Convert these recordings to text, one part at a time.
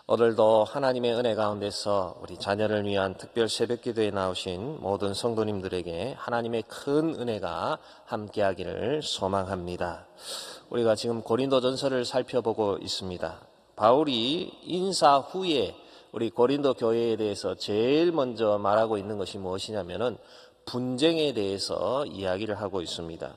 오늘도 하나님의 은혜 가운데서 우리 자녀를 위한 특별 새벽기도에 나오신 모든 성도님들에게 하나님의 큰 은혜가 함께하기를 소망합니다. 우리가 지금 고린도전서를 살펴보고 있습니다. 바울이 인사 후에 우리 고린도 교회에 대해서 제일 먼저 말하고 있는 것이 무엇이냐면은 분쟁에 대해서 이야기를 하고 있습니다.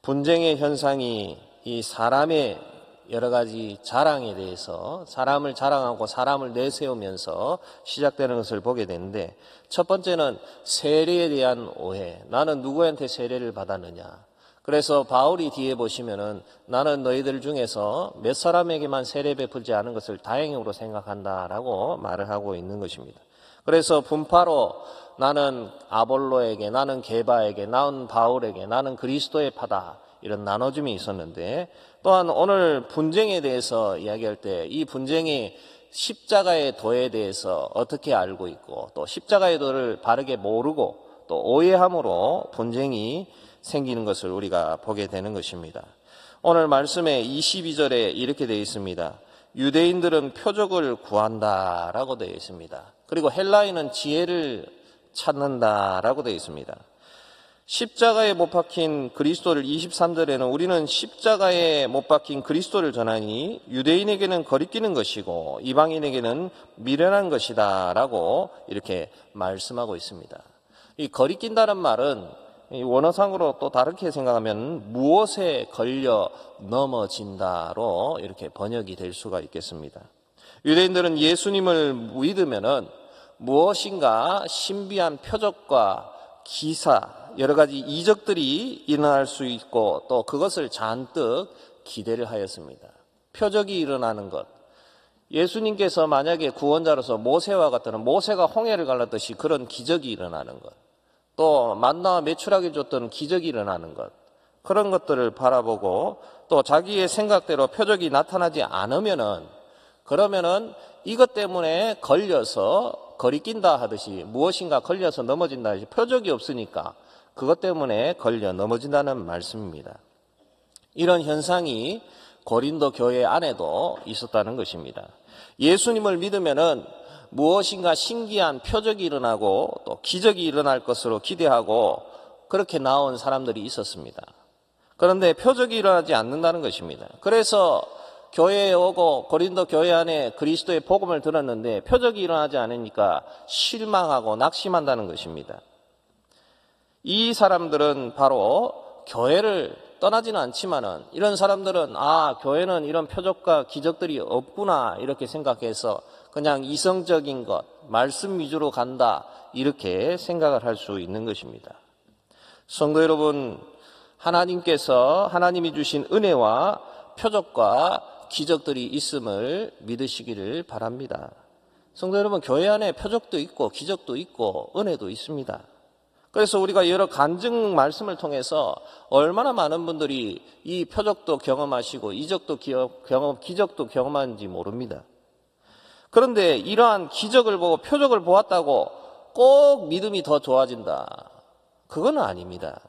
분쟁의 현상이 이 사람의 여러 가지 자랑에 대해서 사람을 자랑하고 사람을 내세우면서 시작되는 것을 보게 되는데, 첫 번째는 세례에 대한 오해. 나는 누구한테 세례를 받았느냐. 그래서 바울이 뒤에 보시면은 나는 너희들 중에서 몇 사람에게만 세례 베풀지 않은 것을 다행으로 생각한다라고 말을 하고 있는 것입니다. 그래서 분파로 나는 아볼로에게, 나는 게바에게, 나는 바울에게, 나는 그리스도의 파다, 이런 나눠짐이 있었는데, 또한 오늘 분쟁에 대해서 이야기할 때 이 분쟁이 십자가의 도에 대해서 어떻게 알고 있고, 또 십자가의 도를 바르게 모르고 또 오해함으로 분쟁이 생기는 것을 우리가 보게 되는 것입니다. 오늘 말씀에 22절에 이렇게 되어 있습니다. 유대인들은 표적을 구한다라고 되어 있습니다. 그리고 헬라인은 지혜를 찾는다라고 되어 있습니다. 십자가에 못 박힌 그리스도를 23절에는 우리는 십자가에 못 박힌 그리스도를 전하니 유대인에게는 거리끼는 것이고 이방인에게는 미련한 것이다 라고 이렇게 말씀하고 있습니다. 이 거리낀다는 말은 원어상으로 또 다르게 생각하면 무엇에 걸려 넘어진다로 이렇게 번역이 될 수가 있겠습니다. 유대인들은 예수님을 믿으면은 무엇인가 신비한 표적과 기사, 여러 가지 이적들이 일어날 수 있고 또 그것을 잔뜩 기대를 하였습니다. 표적이 일어나는 것. 예수님께서 만약에 구원자로서 모세와 같다면 모세가 홍해를 갈랐듯이 그런 기적이 일어나는 것. 또 만나와 메추라기 줬던 기적이 일어나는 것. 그런 것들을 바라보고 또 자기의 생각대로 표적이 나타나지 않으면은, 그러면은 이것 때문에 걸려서 거리낀다 하듯이 무엇인가 걸려서 넘어진다 하듯이 표적이 없으니까 그것 때문에 걸려 넘어진다는 말씀입니다. 이런 현상이 고린도 교회 안에도 있었다는 것입니다. 예수님을 믿으면은 무엇인가 신기한 표적이 일어나고 또 기적이 일어날 것으로 기대하고 그렇게 나온 사람들이 있었습니다. 그런데 표적이 일어나지 않는다는 것입니다. 그래서 교회에 오고 고린도 교회 안에 그리스도의 복음을 들었는데 표적이 일어나지 않으니까 실망하고 낙심한다는 것입니다. 이 사람들은 바로 교회를 떠나지는 않지만은 이런 사람들은 교회는 이런 표적과 기적들이 없구나 이렇게 생각해서 그냥 이성적인 것, 말씀 위주로 간다 이렇게 생각을 할 수 있는 것입니다. 성도 여러분, 하나님이 주신 은혜와 표적과 기적들이 있음을 믿으시기를 바랍니다. 성도 여러분, 교회 안에 표적도 있고 기적도 있고 은혜도 있습니다. 그래서 우리가 여러 간증 말씀을 통해서 얼마나 많은 분들이 이 표적도 경험하시고 기적도 경험하는지 모릅니다. 그런데 이러한 기적을 보고 표적을 보았다고 꼭 믿음이 더 좋아진다. 그건 아닙니다.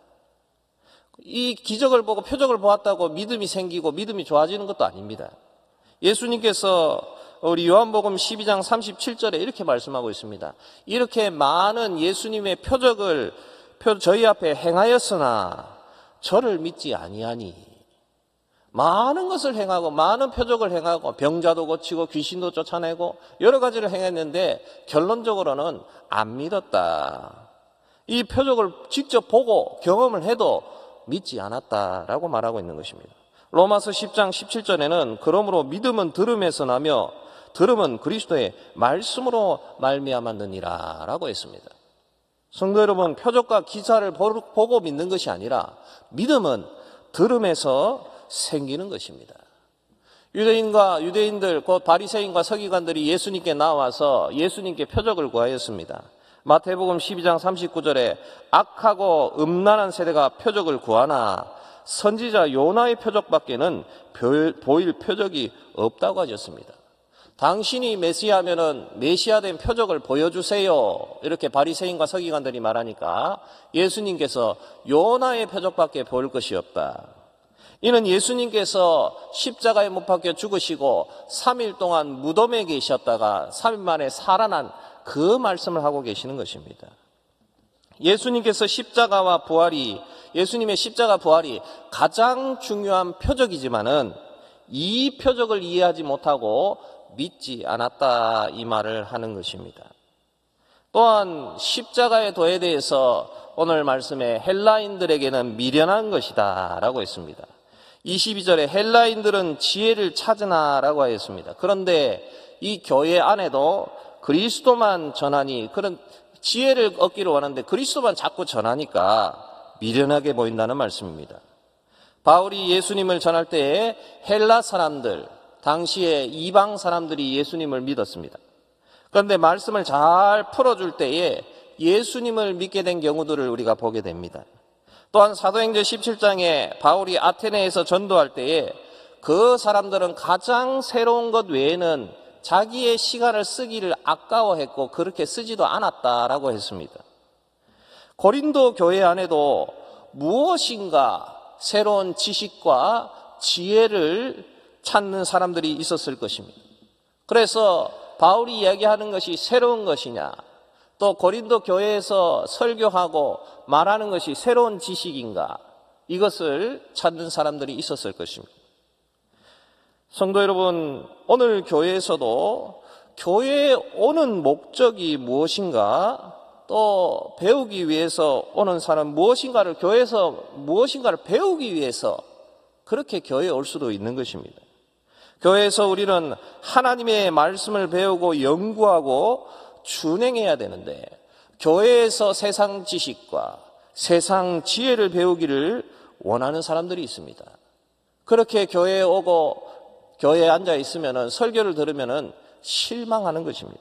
이 기적을 보고 표적을 보았다고 믿음이 생기고 믿음이 좋아지는 것도 아닙니다. 예수님께서 우리 요한복음 12장 37절에 이렇게 말씀하고 있습니다. 이렇게 많은 예수님의 표적을 저희 앞에 행하였으나 저를 믿지 아니하니. 많은 것을 행하고 많은 표적을 행하고 병자도 고치고 귀신도 쫓아내고 여러 가지를 행했는데 결론적으로는 안 믿었다. 이 표적을 직접 보고 경험을 해도 믿지 않았다라고 말하고 있는 것입니다. 로마서 10장 17절에는 그러므로 믿음은 들음에서 나며 들음은 그리스도의 말씀으로 말미암았느니라 라고 했습니다. 성도 여러분, 표적과 기사를 보고 믿는 것이 아니라 믿음은 들음에서 생기는 것입니다. 유대인들 곧 바리새인과 서기관들이 예수님께 나와서 예수님께 표적을 구하였습니다. 마태복음 12장 39절에 악하고 음란한 세대가 표적을 구하나 선지자 요나의 표적밖에는 보일 표적이 없다고 하셨습니다. 당신이 메시아면은 메시아된 표적을 보여주세요. 이렇게 바리새인과 서기관들이 말하니까 예수님께서 요나의 표적밖에 보일 것이 없다. 이는 예수님께서 십자가에 못 박혀 죽으시고 3일 동안 무덤에 계셨다가 3일 만에 살아난 그 말씀을 하고 계시는 것입니다. 예수님께서 예수님의 십자가 부활이 가장 중요한 표적이지만은 이 표적을 이해하지 못하고 믿지 않았다, 이 말을 하는 것입니다. 또한 십자가의 도에 대해서 오늘 말씀에 헬라인들에게는 미련한 것이다 라고 했습니다. 22절에 헬라인들은 지혜를 찾으나 라고 하였습니다. 그런데 이 교회 안에도 그리스도만 전하니, 그런 지혜를 얻기를 원하는데 그리스도만 자꾸 전하니까 미련하게 보인다는 말씀입니다. 바울이 예수님을 전할 때에 헬라 사람들, 당시에 이방 사람들이 예수님을 믿었습니다. 그런데 말씀을 잘 풀어줄 때에 예수님을 믿게 된 경우들을 우리가 보게 됩니다. 또한 사도행전 17장에 바울이 아테네에서 전도할 때에 그 사람들은 가장 새로운 것 외에는 자기의 시간을 쓰기를 아까워했고 그렇게 쓰지도 않았다라고 했습니다. 고린도 교회 안에도 무엇인가 새로운 지식과 지혜를 찾는 사람들이 있었을 것입니다. 그래서 바울이 이야기하는 것이 새로운 것이냐, 또 고린도 교회에서 설교하고 말하는 것이 새로운 지식인가, 이것을 찾는 사람들이 있었을 것입니다. 성도 여러분, 오늘 교회에서도 교회에 오는 목적이 무엇인가, 또 배우기 위해서 오는 사람 무엇인가를, 교회에서 무엇인가를 배우기 위해서 그렇게 교회에 올 수도 있는 것입니다. 교회에서 우리는 하나님의 말씀을 배우고 연구하고 준행해야 되는데, 교회에서 세상 지식과 세상 지혜를 배우기를 원하는 사람들이 있습니다. 그렇게 교회에 오고 교회에 앉아 있으면, 설교를 들으면 실망하는 것입니다.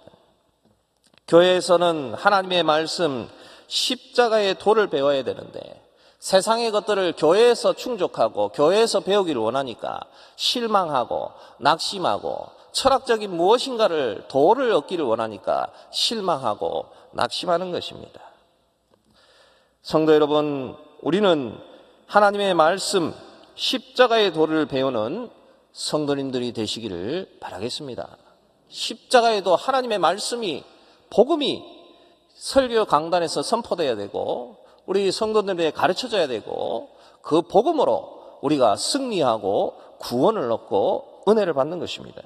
교회에서는 하나님의 말씀, 십자가의 도를 배워야 되는데 세상의 것들을 교회에서 충족하고 교회에서 배우기를 원하니까 실망하고 낙심하고, 철학적인 무엇인가를, 도를 얻기를 원하니까 실망하고 낙심하는 것입니다. 성도 여러분, 우리는 하나님의 말씀, 십자가의 도를 배우는 성도님들이 되시기를 바라겠습니다. 십자가의 도, 하나님의 말씀이, 복음이 설교 강단에서 선포되어야 되고 우리 성도들에게 가르쳐져야 되고, 그 복음으로 우리가 승리하고 구원을 얻고 은혜를 받는 것입니다.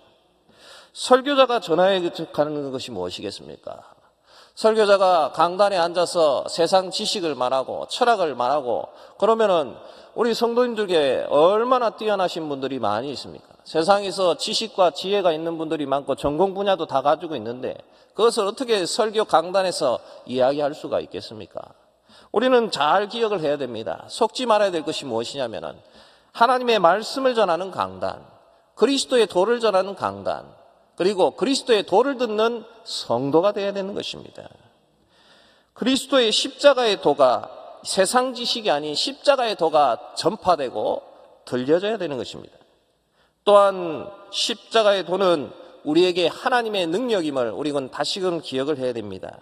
설교자가 전하여야 하는 것이 무엇이겠습니까? 설교자가 강단에 앉아서 세상 지식을 말하고 철학을 말하고 그러면은 우리 성도님들에게 얼마나 뛰어나신 분들이 많이 있습니까? 세상에서 지식과 지혜가 있는 분들이 많고 전공 분야도 다 가지고 있는데 그것을 어떻게 설교 강단에서 이야기할 수가 있겠습니까? 우리는 잘 기억을 해야 됩니다. 속지 말아야 될 것이 무엇이냐면은 하나님의 말씀을 전하는 강단, 그리스도의 도를 전하는 강단, 그리고 그리스도의 도를 듣는 성도가 되어야 되는 것입니다. 그리스도의 십자가의 도가, 세상 지식이 아닌 십자가의 도가 전파되고 들려져야 되는 것입니다. 또한 십자가의 도는 우리에게 하나님의 능력임을 우리는 다시금 기억을 해야 됩니다.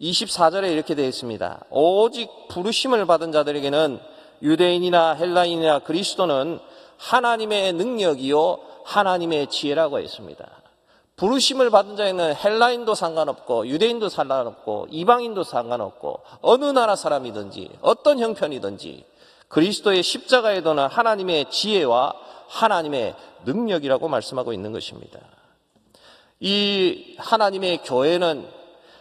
24절에 이렇게 되어 있습니다. 오직 부르심을 받은 자들에게는 유대인이나 헬라인이나 그리스도는 하나님의 능력이요 하나님의 지혜라고 했습니다. 부르심을 받은 자에는 헬라인도 상관없고 유대인도 상관없고 이방인도 상관없고 어느 나라 사람이든지 어떤 형편이든지 그리스도의 십자가의 도는 하나님의 지혜와 하나님의 능력이라고 말씀하고 있는 것입니다. 이 하나님의 교회는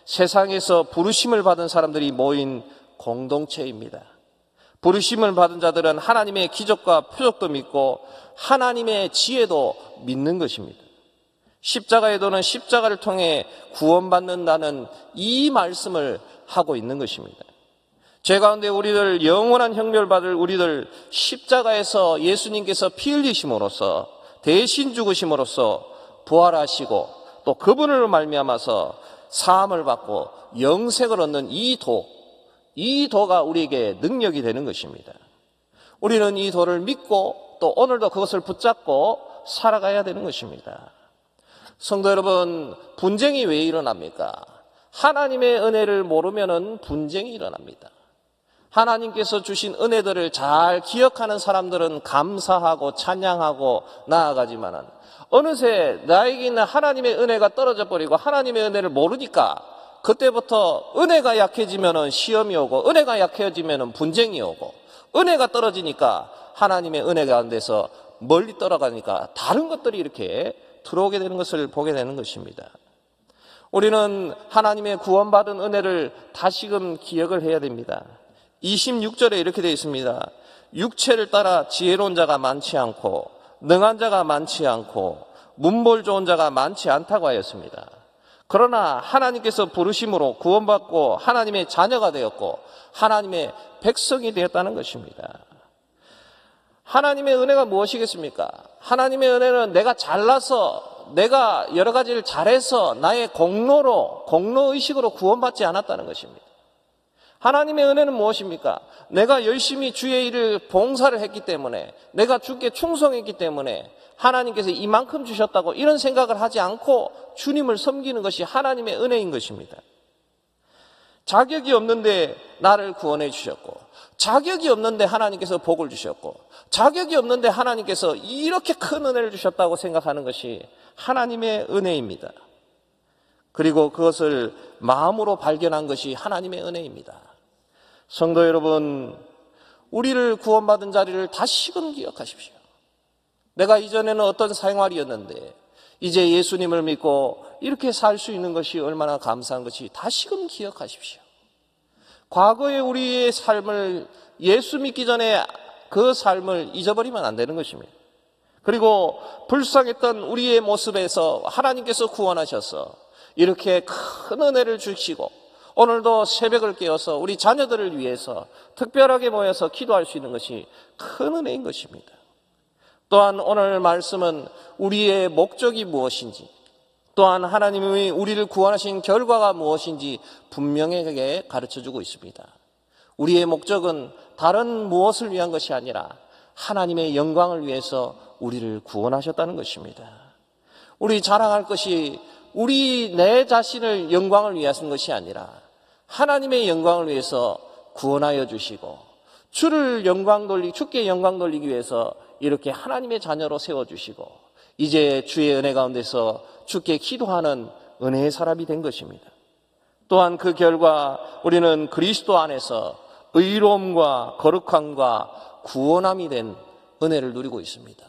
세상에서 부르심을 받은 사람들이 모인 공동체입니다. 부르심을 받은 자들은 하나님의 기적과 표적도 믿고 하나님의 지혜도 믿는 것입니다. 십자가의 도는 십자가를 통해 구원받는다는 이 말씀을 하고 있는 것입니다. 죄 가운데 우리들 영원한 형벌받을 우리들 십자가에서 예수님께서 피 흘리심으로써 대신 죽으심으로써 부활하시고 또 그분으로 말미암아서 사함을 받고 영생을 얻는 이 도가 우리에게 능력이 되는 것입니다. 우리는 이 도를 믿고 또 오늘도 그것을 붙잡고 살아가야 되는 것입니다. 성도 여러분, 분쟁이 왜 일어납니까? 하나님의 은혜를 모르면 분쟁이 일어납니다. 하나님께서 주신 은혜들을 잘 기억하는 사람들은 감사하고 찬양하고 나아가지만은 어느새 나에게 있는 하나님의 은혜가 떨어져 버리고 하나님의 은혜를 모르니까 그때부터 은혜가 약해지면은 시험이 오고 은혜가 약해지면은 분쟁이 오고 은혜가 떨어지니까 하나님의 은혜 가운데서 멀리 떨어가니까 다른 것들이 이렇게 들어오게 되는 것을 보게 되는 것입니다. 우리는 하나님의 구원받은 은혜를 다시금 기억을 해야 됩니다. 26절에 이렇게 되어 있습니다. 육체를 따라 지혜로운 자가 많지 않고 능한 자가 많지 않고 문벌 좋은 자가 많지 않다고 하였습니다. 그러나 하나님께서 부르심으로 구원받고 하나님의 자녀가 되었고 하나님의 백성이 되었다는 것입니다. 하나님의 은혜가 무엇이겠습니까? 하나님의 은혜는 내가 잘나서 내가 여러 가지를 잘해서 나의 공로의식으로 구원받지 않았다는 것입니다. 하나님의 은혜는 무엇입니까? 내가 열심히 주의 일을 봉사를 했기 때문에 내가 주께 충성했기 때문에 하나님께서 이만큼 주셨다고 이런 생각을 하지 않고 주님을 섬기는 것이 하나님의 은혜인 것입니다. 자격이 없는데 나를 구원해 주셨고 자격이 없는데 하나님께서 복을 주셨고 자격이 없는데 하나님께서 이렇게 큰 은혜를 주셨다고 생각하는 것이 하나님의 은혜입니다. 그리고 그것을 마음으로 발견한 것이 하나님의 은혜입니다. 성도 여러분, 우리를 구원받은 자리를 다시금 기억하십시오. 내가 이전에는 어떤 생활이었는데 이제 예수님을 믿고 이렇게 살 수 있는 것이 얼마나 감사한 것이 다시금 기억하십시오. 과거의 우리의 삶을 예수 믿기 전에 그 삶을 잊어버리면 안 되는 것입니다. 그리고 불쌍했던 우리의 모습에서 하나님께서 구원하셔서 이렇게 큰 은혜를 주시고 오늘도 새벽을 깨워서 우리 자녀들을 위해서 특별하게 모여서 기도할 수 있는 것이 큰 은혜인 것입니다. 또한 오늘 말씀은 우리의 목적이 무엇인지 또한 하나님이 우리를 구원하신 결과가 무엇인지 분명하게 가르쳐주고 있습니다. 우리의 목적은 다른 무엇을 위한 것이 아니라 하나님의 영광을 위해서 우리를 구원하셨다는 것입니다. 우리 자랑할 것이 내 자신을 영광을 위해서인 것이 아니라 하나님의 영광을 위해서 구원하여 주시고 주께 영광 돌리기 위해서 이렇게 하나님의 자녀로 세워주시고 이제 주의 은혜 가운데서 주께 기도하는 은혜의 사람이 된 것입니다. 또한 그 결과 우리는 그리스도 안에서 의로움과 거룩함과 구원함이 된 은혜를 누리고 있습니다.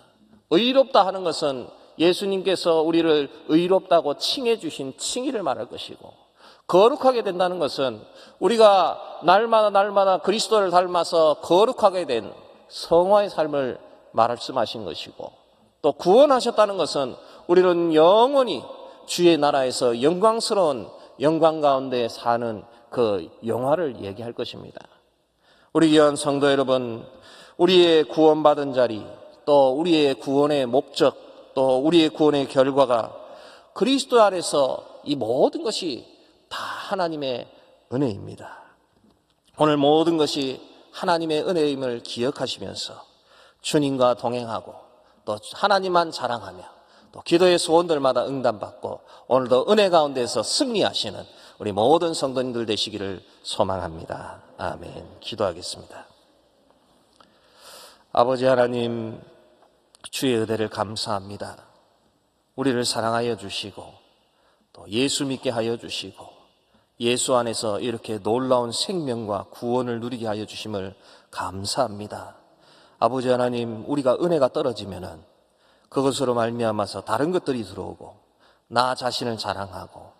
의롭다 하는 것은 예수님께서 우리를 의롭다고 칭해 주신 칭의를 말할 것이고 거룩하게 된다는 것은 우리가 날마다 그리스도를 닮아서 거룩하게 된 성화의 삶을 말씀하신 것이고 또 구원하셨다는 것은 우리는 영원히 주의 나라에서 영광스러운 영광 가운데 사는 그 영화를 얘기할 것입니다. 우리 귀한 성도 여러분, 우리의 구원받은 자리, 또 우리의 구원의 목적, 또 우리의 구원의 결과가 그리스도 안에서 이 모든 것이 다 하나님의 은혜입니다. 오늘 모든 것이 하나님의 은혜임을 기억하시면서 주님과 동행하고 또 하나님만 자랑하며 또 기도의 소원들마다 응답받고 오늘도 은혜 가운데서 승리하시는 우리 모든 성도님들 되시기를 소망합니다. 아멘. 기도하겠습니다. 아버지 하나님, 주의 은혜를 감사합니다. 우리를 사랑하여 주시고 또 예수 믿게 하여 주시고 예수 안에서 이렇게 놀라운 생명과 구원을 누리게 하여 주심을 감사합니다. 아버지 하나님, 우리가 은혜가 떨어지면은 그것으로 말미암아서 다른 것들이 들어오고 나 자신을 자랑하고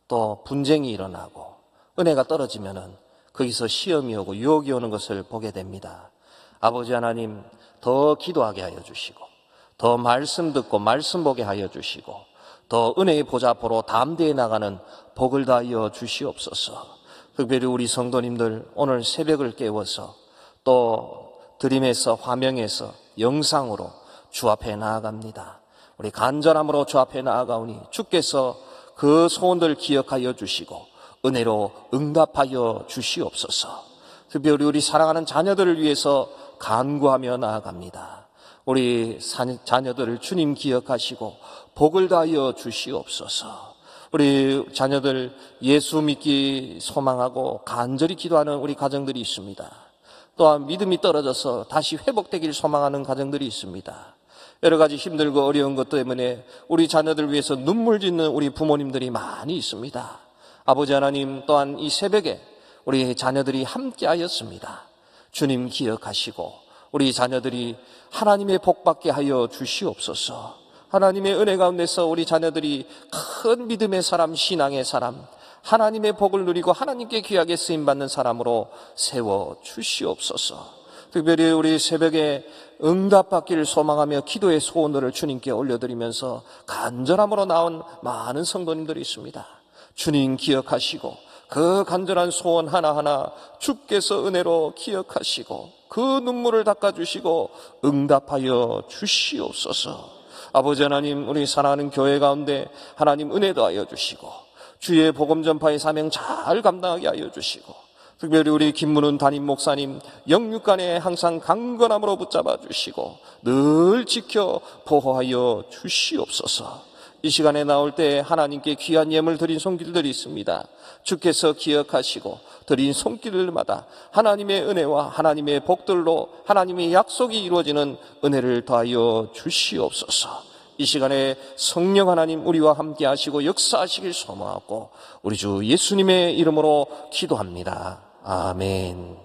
또 분쟁이 일어나고 은혜가 떨어지면은 거기서 시험이 오고 유혹이 오는 것을 보게 됩니다. 아버지 하나님, 더 기도하게 하여 주시고 더 말씀 듣고 말씀 보게 하여 주시고 더 은혜의 보좌 앞으로 담대히 나가는 복을 다하여 주시옵소서. 특별히 우리 성도님들 오늘 새벽을 깨워서 또 드림에서 화명에서 영상으로 주 앞에 나아갑니다. 우리 간절함으로 주 앞에 나아가오니 주께서 그 소원들 기억하여 주시고 은혜로 응답하여 주시옵소서. 특별히 우리 사랑하는 자녀들을 위해서 간구하며 나아갑니다. 우리 자녀들을 주님 기억하시고 복을 다하여 주시옵소서. 우리 자녀들 예수 믿기 소망하고 간절히 기도하는 우리 가정들이 있습니다. 또한 믿음이 떨어져서 다시 회복되길 소망하는 가정들이 있습니다. 여러 가지 힘들고 어려운 것 때문에 우리 자녀들 위해서 눈물 짓는 우리 부모님들이 많이 있습니다. 아버지 하나님, 또한 이 새벽에 우리 자녀들이 함께하였습니다. 주님 기억하시고 우리 자녀들이 하나님의 복 받게 하여 주시옵소서. 하나님의 은혜 가운데서 우리 자녀들이 큰 믿음의 사람, 신앙의 사람, 하나님의 복을 누리고 하나님께 귀하게 쓰임받는 사람으로 세워 주시옵소서. 특별히 우리 새벽에 응답받기를 소망하며 기도의 소원들을 주님께 올려드리면서 간절함으로 나온 많은 성도님들이 있습니다. 주님 기억하시고 그 간절한 소원 하나하나 주께서 은혜로 기억하시고 그 눈물을 닦아주시고 응답하여 주시옵소서. 아버지 하나님, 우리 사랑하는 교회 가운데 하나님 은혜 더하여 주시고 주의 복음 전파의 사명 잘 감당하게 하여 주시고 특별히 우리 김문훈 담임 목사님 영육간에 항상 강건함으로 붙잡아 주시고 늘 지켜 보호하여 주시옵소서. 이 시간에 나올 때 하나님께 귀한 예물 드린 손길들이 있습니다. 주께서 기억하시고 드린 손길마다 하나님의 은혜와 하나님의 복들로 하나님의 약속이 이루어지는 은혜를 더하여 주시옵소서. 이 시간에 성령 하나님 우리와 함께 하시고 역사하시길 소망하고 우리 주 예수님의 이름으로 기도합니다. 아멘.